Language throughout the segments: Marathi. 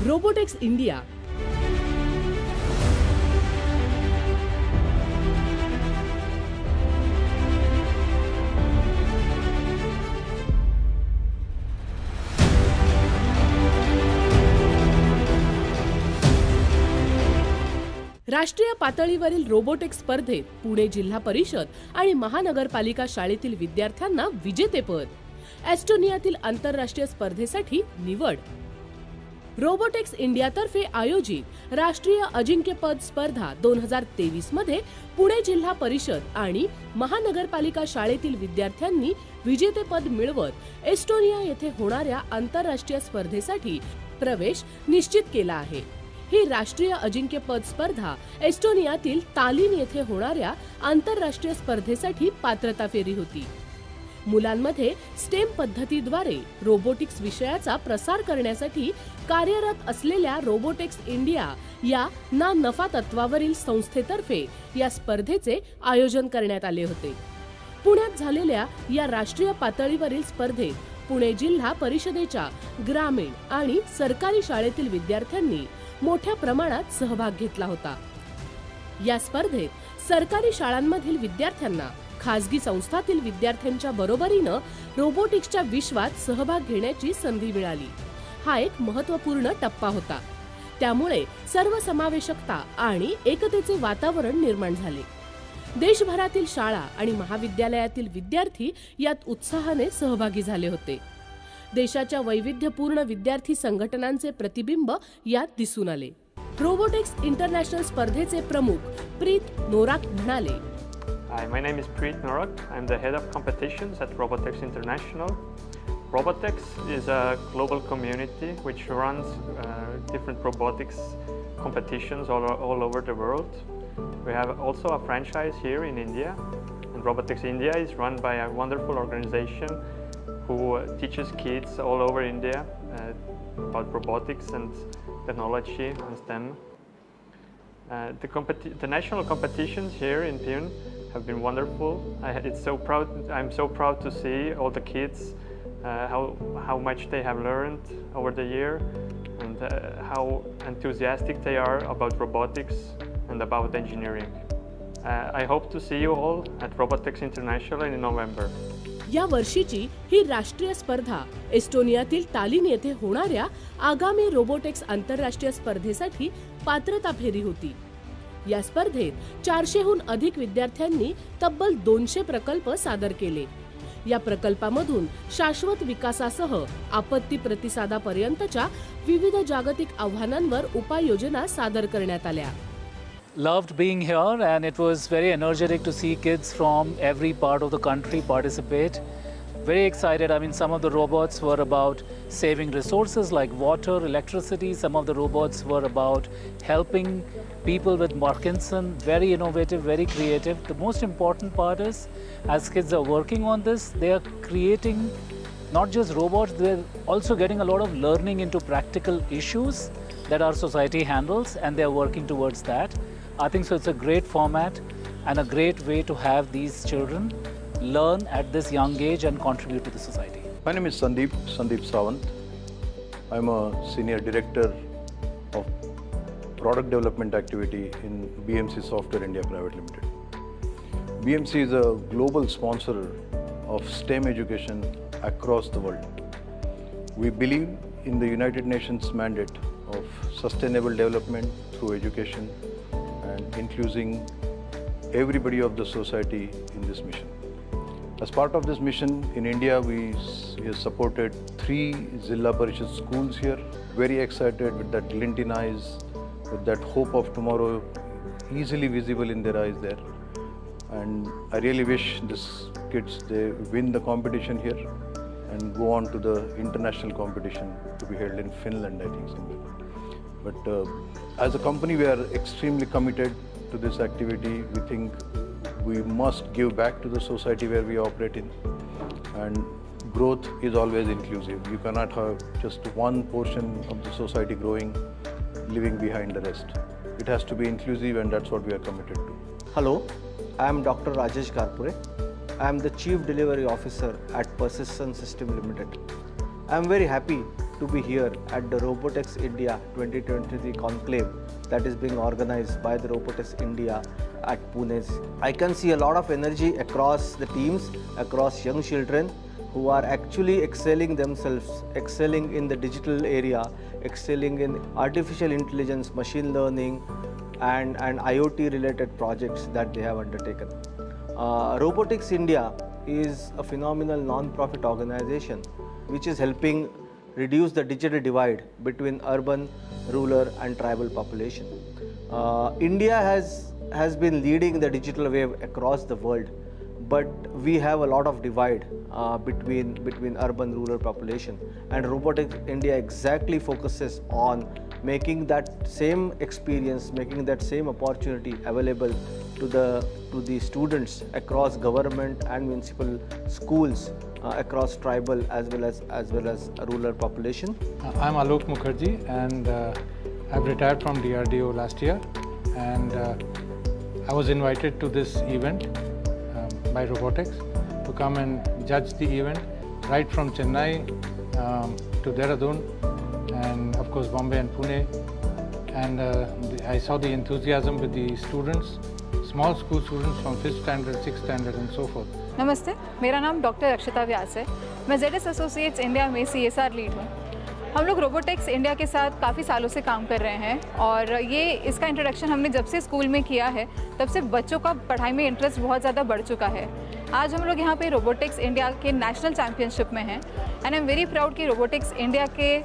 रोबोटिक्स इंडिया राष्ट्रीय पातळीवरील रोबोटिक्स स्पर्धेत पुणे जिल्हा परिषद आणि महानगरपालिका शाळेतील विद्यार्थ्यांना विजेतेपद. एस्टोनियातील आंतरराष्ट्रीय स्पर्धेसाठी निवड. रोबोटिक्स इंडियातर्फे आयोजित राष्ट्रीय अजिंक्यपद स्पर्धा 2023 मध्ये पुणे जिल्हा परिषद आणि महानगरपालिका शाळेतील विद्यार्थ्यांनी विजेतेपद मिळवत एस्टोनिया येथे होणाऱ्या आंतरराष्ट्रीय स्पर्धेसाठी प्रवेश निश्चित केला आहे. ही राष्ट्रीय अजिंक्यपद स्पर्धा एस्टोनियातील तालीन येथे होणाऱ्या आंतरराष्ट्रीय स्पर्धेसाठी पात्रता फेरी होती. मुलांमध्ये स्टेम पद्धतीद्वारे रोबोटिक्स विषयाचा प्रसार करण्यासाठी कार्यरत असलेल्या रोबोटिक्स इंडिया या ना नफा तत्वावरील संस्थेतर्फे या स्पर्धेचे आयोजन करण्यात आले होते. पुण्यात झालेल्या या राष्ट्रीय पातळीवरील स्पर्धेत पुणे जिल्हा परिषदेच्या ग्रामीण आणि सरकारी शाळेतील विद्यार्थ्यांनी मोठ्या प्रमाणात सहभाग घेतला होता. या स्पर्धेत सरकारी शाळांमधील विद्यार्थ्यांना खासगी संस्थातील विद्यार्थ्यांच्या बरोबरीनं रोबोटिक्सच्या विश्वात सहभाग घेण्याची संधी मिळाली. हा एक महत्त्वपूर्ण टप्पा होता. त्यामुळे सर्वसमावेशकता आणि एकतेचे वातावरण निर्माण झाले. देशभरातील शाळा आणि महाविद्यालयातील विद्यार्थी यात उत्साहाने सहभागी झाले होते. देशाच्या वैविध्यपूर्ण विद्यार्थी संघटनांचे प्रतिबिंब यात दिसून आले. रोबोटिक्स इंटरनॅशनल स्पर्धेचे प्रमुख प्रीत नोराक म्हणाले, Hi, my name is Preet Norak. I'm the head of competitions at Robotics International. Robotics is a global community which runs different robotics competitions all over the world. We have also a franchise here in India, and Robotics India is run by a wonderful organization who teaches kids all over India about robotics and technology and STEM. The national competitions here in Pune have been wonderful. I'm so proud to see all the kids, how much they have learned over the year, and how enthusiastic they are about robotics and about engineering. I hope to see you all at Robotics International in November. या वर्षीची ही राष्ट्रीय स्पर्धा एस्टोनियातील तालीन येथे होणाऱ्या आगामी रोबोटिक्स आंतरराष्ट्रीय स्पर्धेसाठी पात्रता फेरी होती. या स्पर्धेत 400हून अधिक विद्यार्थ्यांनी तब्बल 200 प्रकल्प सादर केले. या प्रकल्पामधून शाश्वत विकासासह आपत्ती प्रतिसादापर्यंतच्या विविध जागतिक आव्हानांवर उपाययोजना सादर करण्यात आल्या. Loved being here, and it was very energetic to see kids from every part of the country participate. Very excited. I mean, some of the robots were about saving resources like water, electricity. Some of the robots were about helping people with Parkinson. Very innovative, very creative. The most important part is, as kids are working on this, they are creating not just robots, they're also getting a lot of learning into practical issues that our society handles, and they're working towards that. I think so it's a great format and a great way to have these children learn at this young age and contribute to the society. My name is Sandeep Sawant. I'm a senior director of product development activity in BMC Software India Private Limited. BMC is a global sponsor of STEM education across the world. We believe in the United Nations mandate of sustainable development through education and including everybody of the society in this mission. As part of this mission in India, we have supported 3 Zilla Parishad schools here. Very excited with that glint in eyes, with that hope of tomorrow easily visible in their eyes there. And I really wish these kids, they win the competition here and go on to the international competition to be held in Finland, I think somewhere. But as a company, we are extremely committed to this activity. We think we must give back to the society where we operate in. And growth is always inclusive. You cannot have just one portion of the society growing, leaving behind the rest. It has to be inclusive, and that's what we are committed to. Hello, I am Dr. Rajesh Karpure. I am the Chief Delivery Officer at Persistent System Limited. I am very happy to be here at the Robotex India 2023 conclave that is being organized by the Robotex India at Pune. I can see a lot of energy across the teams, across young children who are actually excelling themselves, excelling in the digital area, excelling in artificial intelligence, machine learning and IoT related projects that they have undertaken. Robotex India is a phenomenal non-profit organization which is helping reduce the digital divide between urban, rural and tribal population. India has been leading the digital wave across the world, but we have a lot of divide between urban rural population, and Robotex India exactly focuses on making that same experience, making that same opportunity available to the students across government and municipal schools across tribal as well as rural population. I'm Alok Mukherjee, and I've retired from DRDO last year, and I was invited to this event by Robotex to come and judge the event, right from Chennai to Dehradun and of course Bombay and Pune. And I saw the enthusiasm with the students, small school students from 5th standard, 6th standard and so forth. नमस्ते, मेरा नाम डॉक्टर अक्षता व्यास है। मैं ZS एसोसिएट्स इंडिया में CSR लीड हूँ। हम लोग रोबोटेक्स इंडिया के साथ काफ़ी सालों से काम कर रहे हैं और इसका इंट्रोडक्शन हमने जब से स्कूल में किया है तब से बच्चों का पढ़ाई में इंटरेस्ट बहुत ज़्यादा बढ़ चुका है। आज हम लोग यहाँ पे रोबोटिक्स इंडिया के नेशनल चैम्पियनशिप में हैं and I am very proud कि रोबोटिक्स इंडिया के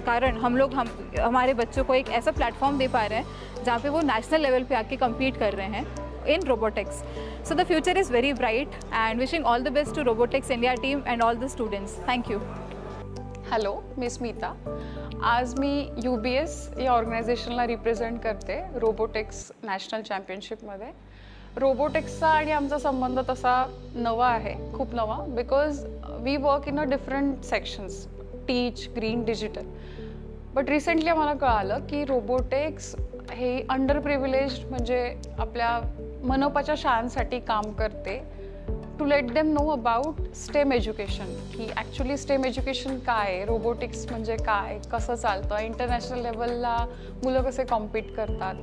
कारण हमारे बच्चों को एक ऐसा प्लेटफॉर्म दे पा रहे हैं जहाँ पे वो नेशनल लेवल पे आके कम्पीट कर रहे हैं in robotics. So the future is very bright and wishing all the best to Robotex India team and all the students. Thank you. Hello, मी स्मिता. आज मी UBS या ऑर्गनायझेशनला रिप्रेझेंट करते रोबोटेक्स नॅशनल चॅम्पियनशिपमध्ये. रोबोटेक्सचा आणि आमचा संबंध तसा नवा आहे, खूप नवा, because we work in a different sections, teach, green, digital. But recently आम्हाला कळालं की रोबोटेक्स हे अंडर प्रिव्हिलेज्ड म्हणजे आपल्या मनपाच्या शाळांसाठी काम करते to let them know about STEM education, की ॲक्च्युली स्टेम एज्युकेशन काय आहे, रोबोटिक्स म्हणजे काय, कसं चालतं, इंटरनॅशनल लेवलला मुलं कसे कॉम्पीट करतात,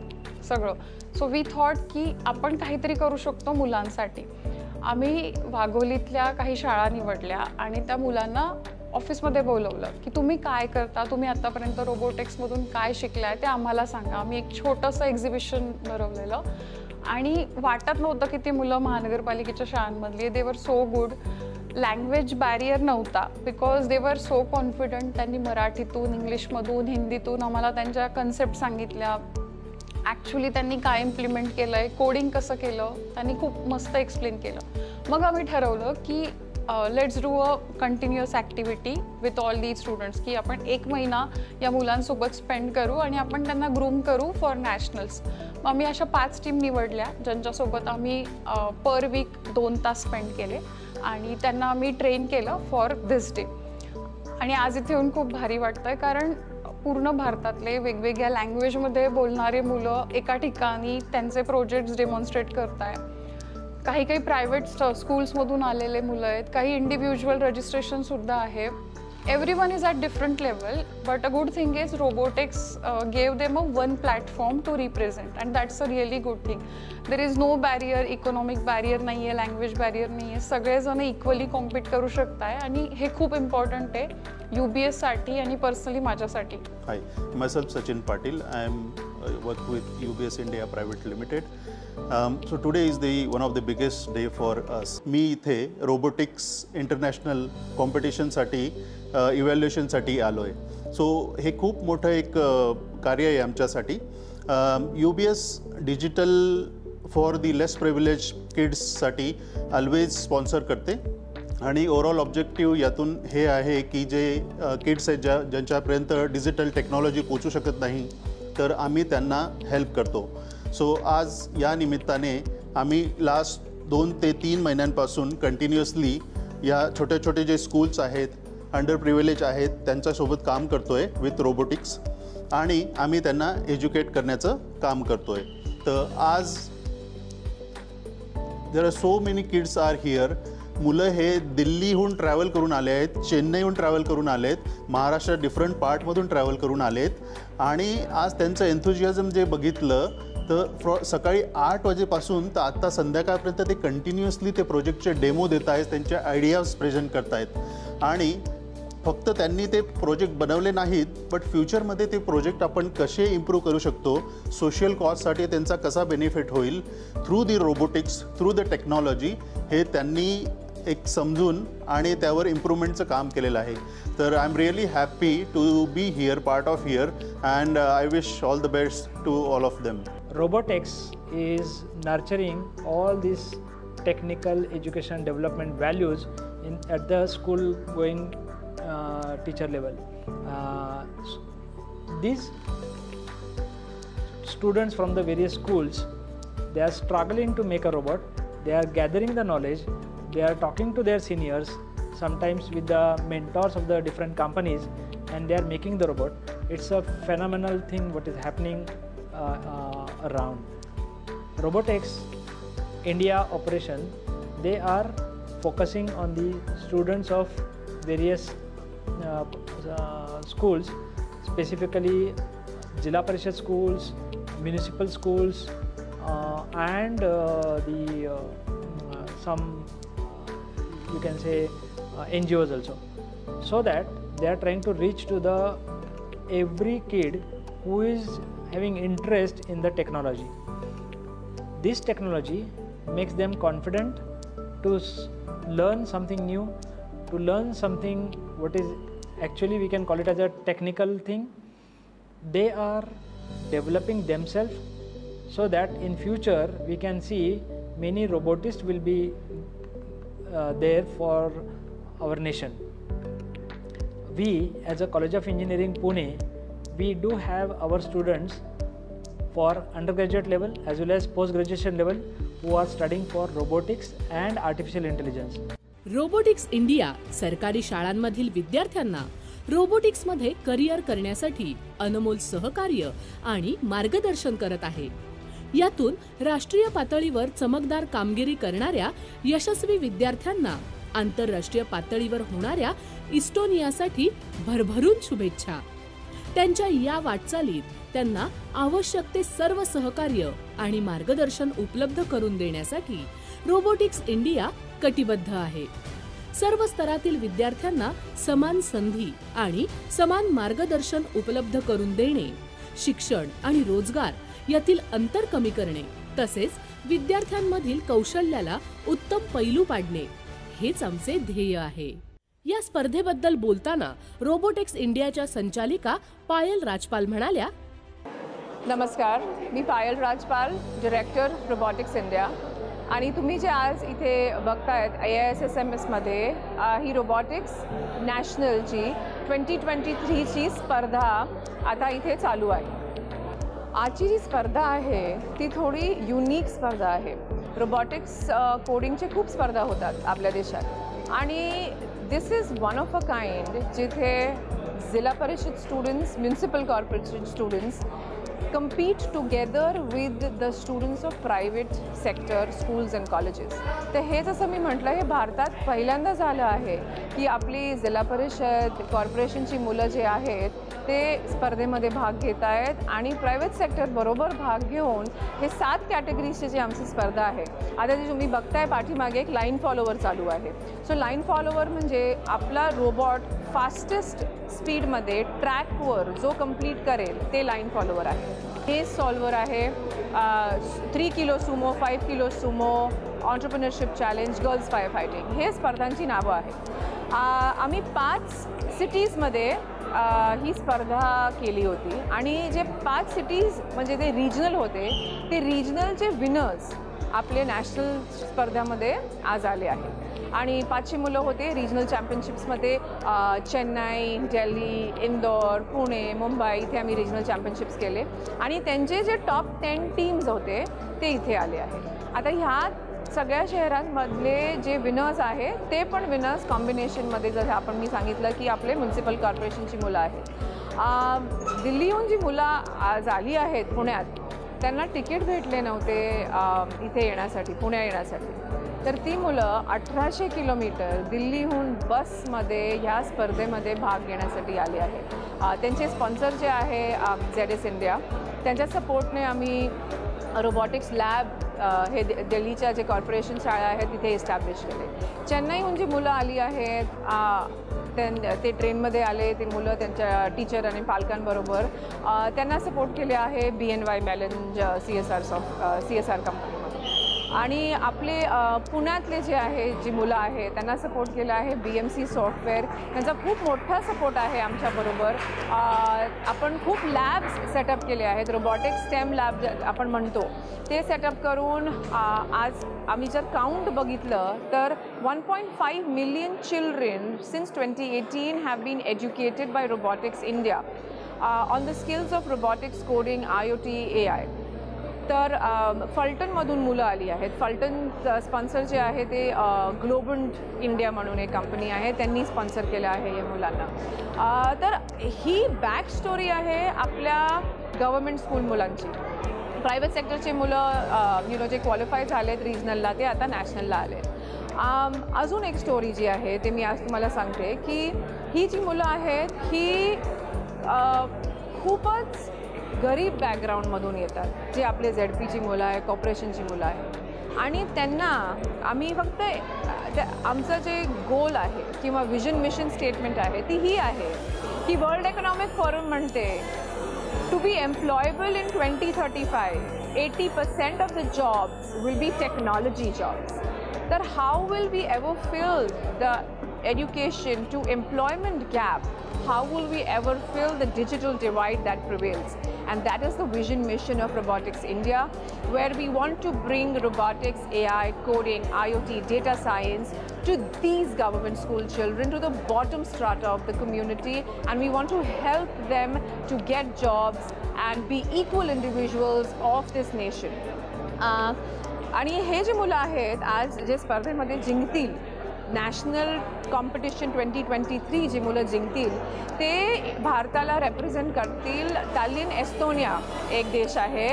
सगळं. सो वी थॉट की आपण काहीतरी करू शकतो मुलांसाठी. आम्ही वाघोलीतल्या काही शाळा निवडल्या आणि त्या मुलांना ऑफिसमध्ये बोलवलं की तुम्ही काय करता, तुम्ही आत्तापर्यंत रोबोटिक्समधून काय शिकलाय ते आम्हाला सांगा. आम्ही एक छोटंसं एक्झिबिशन भरवलेलं आणि वाटत नव्हतं की ती मुलं महानगरपालिकेच्या शाळांमधली. दे वर सो गुड. लँग्वेज बॅरियर नव्हता बिकॉज दे वर सो कॉन्फिडंट. त्यांनी मराठीतून, इंग्लिशमधून, हिंदीतून आम्हाला त्यांच्या कन्सेप्ट सांगितल्या. ॲक्च्युली त्यांनी काय इम्प्लिमेंट केलं आहे, कोडिंग कसं केलं, त्यांनी खूप मस्त एक्सप्लेन केलं. मग आम्ही ठरवलं की let's do a continuous activity with all these students, की आपण 1 महिना या मुलांसोबत स्पेंड करू आणि आपण त्यांना ग्रूम करू फॉर नॅशनल्स. मग आम्ही अशा 5 टीम निवडल्या ज्यांच्यासोबत आम्ही पर वीक 2 तास स्पेंड केले आणि त्यांना आम्ही ट्रेन केलं फॉर दिस डे. आणि आज इथे येऊन खूप भारी वाटतं आहे कारण पूर्ण भारतातले वेगवेगळ्या लँग्वेजमध्ये बोलणारे मुलं एका ठिकाणी त्यांचे प्रोजेक्ट्स डेमॉन्स्ट्रेट करत आहे. काही प्रायव्हेट स्कूल्समधून आलेले मुलं आहेत, काही इंडिव्हिज्युअल रजिस्ट्रेशनसुद्धा आहे. Everyone is at different level, but a good thing is robotics gave them a one platform to represent and that's a really good thing. There is no barrier, economic barrier नाही आहे, लँग्वेज बॅरियर नाही आहे, सगळेजण इक्वली कॉम्पीट करू शकताय आणि हे खूप इम्पॉर्टंट आहे UBS साठी आणि पर्सनली माझ्यासाठी. Hi, myself Sachin Patil. I am work with UBS India Private Limited. So today is one of the biggest day for us. मी इथे रोबोटिक्स इंटरनॅशनल कॉम्पिटिशनसाठी इव्हॅल्युएशनसाठी आलो आहे. सो हे खूप मोठं एक कार्य आहे आमच्यासाठी. UBS digital for the less privilege किड्ससाठी ऑलवेज स्पॉन्सर करते आणि ओव्हरऑल ऑब्जेक्टिव्ह यातून हे आहे की जे किड्स आहेत ज्यांच्यापर्यंत डिजिटल टेक्नॉलॉजी पोचू शकत नाही तर आम्ही त्यांना हेल्प करतो. सो आज या निमित्ताने आम्ही लास्ट 2 ते 3 महिन्यांपासून कंटिन्युअसली या छोटे जे स्कूल्स आहेत, अंडर प्रिव्हिलेज आहेत, त्यांच्यासोबत काम करतो आहे विथ रोबोटिक्स आणि आम्ही त्यांना एज्युकेट करण्याचं काम करतो आहे. तर आज there are so many kids are here मुलं हे दिल्लीहून ट्रॅव्हल करून आले आहेत, चेन्नईहून ट्रॅव्हल करून आले आहेत, महाराष्ट्रात डिफरंट पार्टमधून ट्रॅव्हल करून आले आहेत आणि आज त्यांचं एन्थुजियाझम जे बघितलं तर सकाळी 8 वाजेपासून तर आत्ता संध्याकाळपर्यंत ते कंटिन्युअसली ते प्रोजेक्टचे डेमो देत आहेत, त्यांच्या आयडियाज प्रेझेंट करत आहेत आणि फक्त त्यांनी ते प्रोजेक्ट बनवले नाहीत बट फ्युचरमध्ये ते प्रोजेक्ट आपण कसे इम्प्रूव्ह करू शकतो, सोशल कॉजसाठी त्यांचा कसा बेनिफिट होईल through the robotics, through the technology, हे त्यांनी एक समजून आणि त्यावर इम्प्रूव्हमेंटचं काम केलेलं आहे. तर I am really happy to be here, part of here, and I wish all the best to all of them. Robotics is nurturing all these technical education development values at the school going teacher level. These students from the various schools, they are struggling to make a robot. They are gathering the knowledge, they are talking to their seniors, sometimes with the mentors of the different companies, and they are making the robot. It's a phenomenal thing what is happening around. Robotics India operation, they are focusing on the students of various schools, specifically Jilla Parishad schools, municipal schools, and some you can say NGOs also, so that they are trying to reach to the every kid who is having interest in the technology. This technology makes them confident to learn something new, to learn something what is actually we can call it as a technical thing. They are developing themselves so that in future we can see many robotists will be there for our nation. We as a College of Engineering Pune, we do have our students for undergraduate level as well as post-graduation level who are studying for robotics and artificial intelligence. Robotics India सरकारी शाळांमधील विद्यार्थ्यांना रोबोटिक्समध्ये करिअर करण्यासाठी अनमोल सहकार्य आणि मार्गदर्शन करत आहे. यातून राष्ट्रीय पातळीवर चमकदार कामगिरी करणाऱ्या यशस्वी विद्यार्थ्यांना आंतरराष्ट्रीय पातळीवर होणाऱ्या इस्टोनियासाठी भरभरून शुभेच्छा. त्यांच्या या वाटचालीत त्यांना आवश्यक ते सर्व सहकार्य आणि मार्गदर्शन उपलब्ध करून देण्यासाठी रोबोटिक्स इंडिया कटिबद्ध आहे. सर्व स्तरातील विद्यार्थ्यांना समान संधी आणि समान मार्गदर्शन उपलब्ध करून देणे, शिक्षण आणि रोजगार यातील अंतर कमी करणे तसेच विद्यार्थ्यांमधील कौशल्याला उत्तम पैलू पाडणे हेच आमचे ध्येय आहे. या स्पर्धेबद्दल बोलताना रोबोटिक्स इंडियाच्या संचालिका पायल राजपाल म्हणाल्या, नमस्कार, मी पायल राजपाल, डायरेक्टर रोबोटिक्स इंडिया. आणि तुम्ही जे आज इथे बघतायत IISSMSमध्ये ही रोबोटिक्स नॅशनलची 2023ची स्पर्धा आता इथे चालू आहे. आजची जी स्पर्धा आहे ती थोडी युनिक स्पर्धा आहे. रोबोटिक्स कोडिंगचे खूप स्पर्धा होतात आपल्या देशात आणि this is one of a kind जिथे zilla parishad students, municipal corporation students compete together with the students of private sector schools and colleges. तर हेच असं मी म्हटलं, हे भारतात पहिल्यांदा झालं आहे की आपली जिल्हा परिषद कॉर्पोरेशनची मुलं जे आहेत ते स्पर्धेमध्ये भाग घेत आहेत आणि प्रायव्हेट सेक्टर बरोबर भाग घेऊन हे 7 कॅटेगरीजची जी आमची स्पर्धा आहे. आता जी तुम्ही बघताय पाठीमागे एक लाईन फॉलोवर चालू आहे. सो लाईन फॉलोवर म्हणजे आपला रोबोट फास्टेस्ट स्पीडमध्ये ट्रॅकवर जो कंप्लीट करेल ते लाईन फॉलोवर आहे. हे सॉल्वर आहे, 3 kilo Sumo, 5 kilo Sumo, entrepreneurship challenge, girls fire fighting, हे स्पर्धांची नावं आहेत. आम्ही 5 सिटीजमध्ये ही स्पर्धा केली होती आणि जे 5 सिटीज म्हणजे ते रिजनल होते, ते रिजनलचे विनर्स आपले नॅशनल स्पर्धामध्ये आज आले आहेत. आणि 5 मुलं होते रिजनल चॅम्पियनशिप्समध्ये. चेन्नई, दिल्ली, इंदोर, पुणे, मुंबई इथे आम्ही रिजनल चॅम्पियनशिप्स केले आणि त्यांचे जे टॉप 10 टीम्स होते ते इथे आले आहेत. आता ह्या सगळ्या शहरांमधले जे विनर्स आहेत ते पण विनर्स कॉम्बिनेशनमध्ये, जसं आपण मी सांगितलं की आपले म्युनिसिपल कॉर्पोरेशनची मुलं आहेत. दिल्लीहून जी मुलं आज आली आहेत पुण्यात, त्यांना तिकीट भेटले नव्हते इथे येण्यासाठी, पुण्यात येण्यासाठी. तर ती मुलं 1800 किलोमीटर दिल्लीहून बसमध्ये ह्या स्पर्धेमध्ये भाग घेण्यासाठी आली आहे. त्यांचे स्पॉन्सर जे आहे ZS इंडिया, त्यांच्या सपोर्टने आम्ही रोबॉटिक्स लॅब हे दिल्लीच्या जे कॉर्पोरेशन शाळा आहेत तिथे इस्टॅब्लिश केले. चेन्नईहून जी मुलं आली आहेत ते ट्रेनमध्ये आले, ते मुलं त्यांच्या टीचर आणि पालकांबरोबर त्यांना सपोर्ट केले आहे BNY मेलन CSR कंपनीमध्ये. आणि आपले पुण्यातले जे आहे जी मुलं आहेत त्यांना सपोर्ट केला आहे BMC सॉफ्टवेअर, त्यांचा खूप मोठा सपोर्ट आहे आमच्याबरोबर. आपण खूप लॅब्स सेटअप केले आहेत, रोबॉटिक्स स्टेम लॅब आपण म्हणतो ते सेटअप करून आज आम्ही जर काउंट बघितलं तर 1.5 million children since 2018 have been educated by robotics India on the skills of robotics, coding, IoT, AI. तर फलटणमधून मुलं आली आहेत. फलटण स्पॉन्सर जे आहे ते ग्लोबंट इंडिया म्हणून एक कंपनी आहे, त्यांनी स्पॉन्सर केलं आहे या मुलांना. तर ही बॅक स्टोरी आहे आपल्या गव्हर्मेंट स्कूल मुलांची. प्रायव्हेट सेक्टरचे मुलं जे क्वालिफाय झालेत रिजनलला ते आता नॅशनलला आलेत. अजून एक स्टोरी जी आहे ते मी आज तुम्हाला सांगते की ही जी मुलं आहेत ही खूपच गरीब बॅकग्राऊंडमधून येतात, जे आपले ZPची मुलं आहे, कॉर्पोरेशनची मुलं आहे. आणि त्यांना आम्ही फक्त आमचं जे गोल आहे किंवा विजन मिशन स्टेटमेंट आहे ती ही आहे की वर्ल्ड इकॉनॉमिक फोरम म्हणते to be employable in 2035 80% of the jobs will be technology jobs. तर how will we ever fill the education to employment gap? How will we ever fill the digital divide that prevails? And that is the vision mission of Robotics India, where we want to bring robotics, AI, coding, IoT, data science to these government school children, to the bottom strata of the community, and we want to help them to get jobs and be equal individuals of this nation. आणि हे जे मुलं आहेत आज जे स्पर्धेमध्ये जिंकतील, नॅशनल कॉम्पिटिशन 2023 जी मुलं जिंकतील ते भारताला रेप्रेझेंट करतील. तालिन एस्टोनिया एक देश आहे,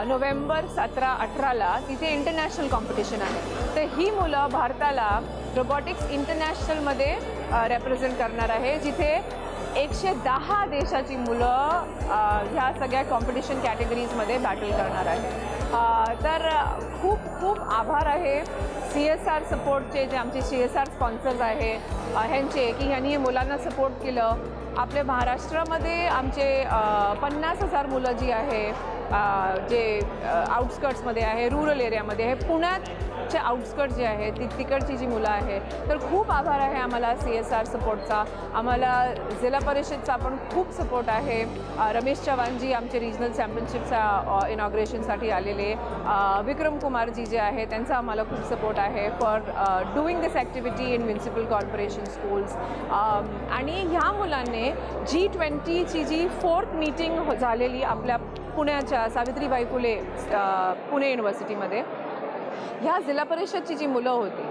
नोव्हेंबर 17-18ला तिथे इंटरनॅशनल कॉम्पिटिशन आहे. तर ही मुलं भारताला रोबॉटिक्स इंटरनॅशनलमध्ये रेप्रेझेंट करणार आहे, जिथे 110 देशाची मुलं ह्या सगळ्या कॉम्पिटिशन कॅटेगरीजमध्ये बॅटल करणार आहे. तर खूप खूप आभार आहे CSR सपोर्टचे, जे आमचे CSR स्पॉन्सर्स आहे ह्यांचे, की ह्यांनी मुलांना सपोर्ट केलं. आपल्या महाराष्ट्रामध्ये आमचे 50,000 मुलं जी आहे जे आउटस्कर्ट्समध्ये आहे, रूरल एरियामध्ये आहे, पुण्याचे आउटस्कर्ट्स जे आहे तिकडची जी मुलं आहे. तर खूप आभार आहे आम्हाला CSR सपोर्टचा. आम्हाला जिल्हा परिषदचा पण खूप सपोर्ट आहे. रमेश चव्हाणजी आमचे रिजनल चॅम्पियनशिपचा इनॉग्रेशनसाठी आलेले, विक्रम कुमारजी जे आहे त्यांचा आम्हाला खूप सपोर्ट आहे for doing this activity in municipal corporation schools. आणि ह्या मुलांनी G20ची जी 4th मीटिंग झालेली आपल्या पुण्याच्या सावित्रीबाई फुले पुणे युनिव्हर्सिटीमध्ये, ह्या जिल्हा परिषदची जी मुलं होती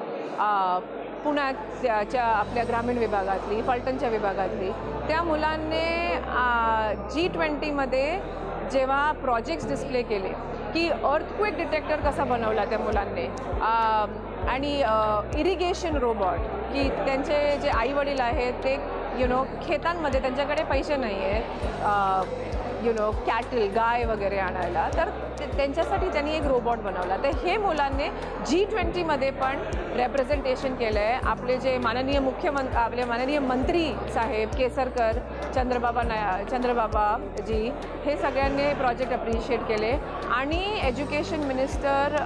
पुण्याच्या आपल्या ग्रामीण विभागातली, फलटणच्या विभागातली, त्या मुलांनी G20मध्ये जेव्हा प्रोजेक्ट्स डिस्प्ले केले की अर्थक्वेक डिटेक्टर कसा बनवला त्या मुलांनी, आणि इरिगेशन रोबॉट, की त्यांचे जे आईवडील आहेत ते खेतांमध्ये त्यांच्याकडे पैसे नाही आहेत कॅटल गाय वगैरे आणायला, तर त्यांच्यासाठी त्यांनी एक रोबोट बनवला. तर हे मुलांनी G20मध्ये पण रेप्रेझेंटेशन केलं आहे. आपले जे आपले माननीय मंत्री साहेब केसरकर, चंद्रबाबाजी, हे सगळ्यांनी प्रोजेक्ट अप्रिशिएट केले. आणि education minister,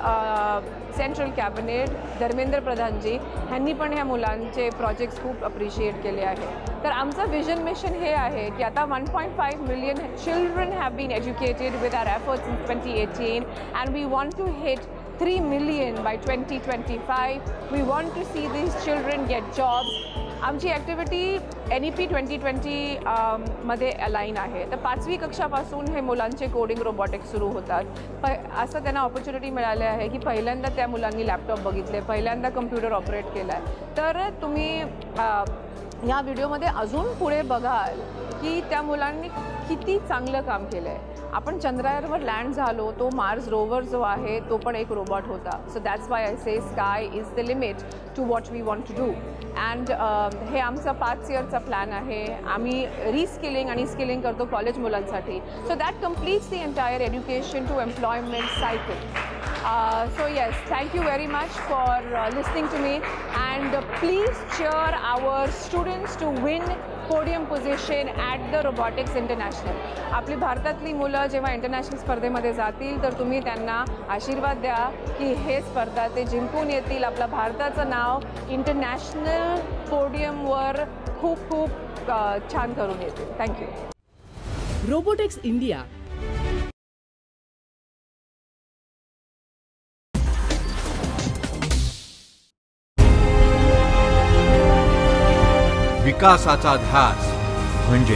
central cabinet, Dharmendra प्रधानजी ह्यांनी पण ह्या मुलांचे प्रोजेक्ट्स खूप अप्रिशिएट केले आहे. तर आमचं विजन मिशन हे आहे की आता 1.5 million children have been educated with our efforts in 2018 and we want to hit 3 million by 2025. We want to see these children get jobs. आमची ॲक्टिव्हिटी NEP 2020 मध्ये अलाइन आहे. तर 5वी कक्षापासून हे मुलांचे कोडिंग रोबॉटिक्स सुरू होतात. असं त्यांना ऑपॉर्च्युनिटी मिळाली आहे की पहिल्यांदा त्या मुलांनी लॅपटॉप बघितले, पहिल्यांदा कम्प्युटर ऑपरेट केला आहे. तर तुम्ही ह्या व्हिडिओमध्ये अजून पुढे बघाल की त्या मुलांनी किती चांगलं काम केलं आहे. आपण चंद्रायनवर लँड झालो, तो मार्स रोवर जो आहे तो पण एक रोबॉट होता. So that's why I say sky is the limit to what we want to do. And हे आमचा 5 इयरचा प्लॅन आहे. आम्ही रिस्किलिंग आणि स्किलिंग करतो कॉलेज मुलांसाठी. So that completes the entire education to employment cycle. So yes, thank you very much for listening to me, and please cheer our students to win podium position at the Robotics International. आपली भारतातली मुलं जेव्हा इंटरनॅशनल स्पर्धेमध्ये जातील तर तुम्ही त्यांना आशीर्वाद द्या की हे स्पर्धा ते जिंकून येतील. आपल्या भारताचं नाव इंटरनॅशनल पोडियमवर खूप खूप छान करून येतील. थँक्यू. रोबोटेक्स इंडिया विकासाचा ध्यास म्हणजे